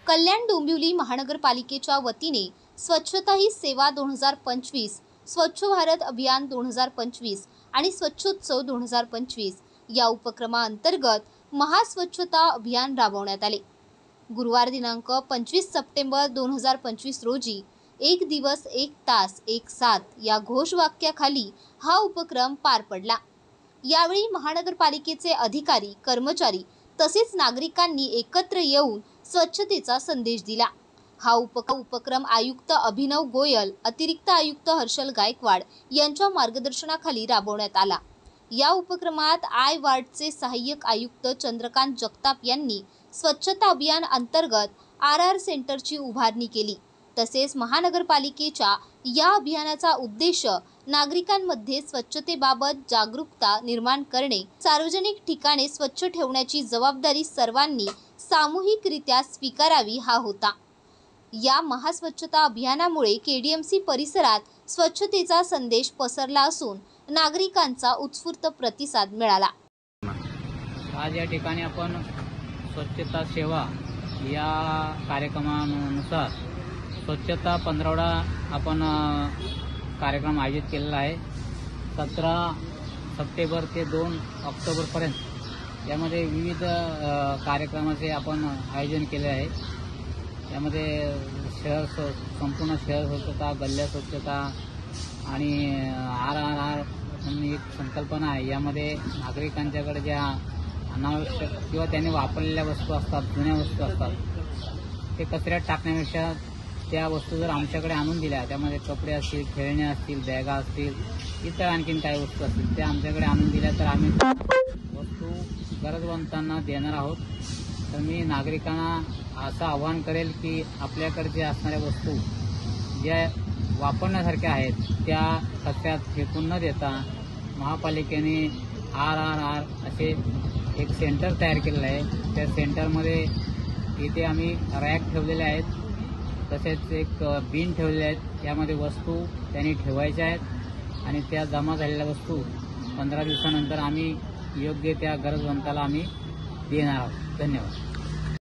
कल्याण डोंबिवली महानगरपालिकेच्या वतीने स्वच्छता ही सेवा 2025, स्वच्छ भारत अभियान 2025 आणि स्वच्छोत्सव 2025 या उपक्रमाअंतर्गत महास्वच्छता अभियान राबवण्यात आले। गुरुवार दिनांक 25 सप्टेंबर 2025 रोजी एक दिवस एक तास एक साथ या घोषवाक्याखाली हा उपक्रम पार पडला। यावेळी महानगरपालिकेचे अधिकारी, कर्मचारी तसेच नागरिकांनी एकत्र येऊन स्वच्छतेचा संदेश दिला। हा उपक्रम आयुक्त अभिनव गोयल, अतिरिक्त आयुक्त हर्षल गायकवाड यांच्या मार्गदर्शनाखाली राबवण्यात आला। या उपक्रमात आय वार्डचे सहाय्यक आयुक्त चंद्रकांत जगताप यांनी स्वच्छता अभियान अंतर्गत आर सेंटरची उभारणी केली। तसेच महानगरपालिकेच्या या अभियानाचा उद्देश नागरिकांमध्ये स्वच्छतेबाबत जागरूकता निर्माण करणे, सार्वजनिक ठिकाणे स्वच्छ ठेवण्याची जबाबदारी सर्वांनी सामूहिकरित्या स्वीकारावी हा होता। या महास्वच्छता अभियानामुळे केडीएमसी परिसरात स्वच्छतेचा संदेश पसरला असून नागरिकांचा उत्स्फूर्त प्रतिसाद मिळाला। आज या ठिकाणी आपण स्वच्छता सेवा या कार्यक्रमानुसार स्वच्छता पंधरवडा आपण कार्यक्रम आयोजित केलेला आहे। 17 सप्टेंबर ते 2 ऑक्टोबरपर्यंत यामध्ये विविध कार्यक्रमाचे आपण आयोजन केले आहे। यामध्ये संपूर्ण शहर स्वच्छता, गल्ल्या स्वच्छता आणि RRR म्हणून एक संकल्पना आहे। यामध्ये नागरिकांच्याकडे ज्या अनावश्यक किंवा त्यांनी वापरलेल्या वस्तू असतात, जुन्या वस्तू असतात, ते कचऱ्यात टाकण्यापेक्षा त्या वस्तू जर आमच्याकडे आणून दिल्या, त्यामध्ये कपडे असतील, खेळणे असतील, बॅगा असतील, इतर आणखीन काही वस्तू असतील, त्या आमच्याकडे आणून दिल्या तर आम्ही वस्तू गरजवंतांना देणार आहोत। तर मी नागरिकांना असं आवाहन करेल की आपल्याकडे असणाऱ्या वस्तू ज्या वापरण्यासारख्या आहेत त्या कचऱ्यात फेकून न देता महापालिकेने RRR असे एक सेंटर तयार केलेलं आहे। त्या सेंटरमध्ये इथे आम्ही रॅक ठेवलेले आहेत, तसेच एक बिन ठेवलेले आहेत। यामध्ये वस्तू त्यांनी ठेवायच्या आहेत आणि त्या जमा झालेल्या वस्तू 15 दिवसानंतर आम्ही योग्य त्या गरजवंताला आम्ही देणार आहोत। धन्यवाद।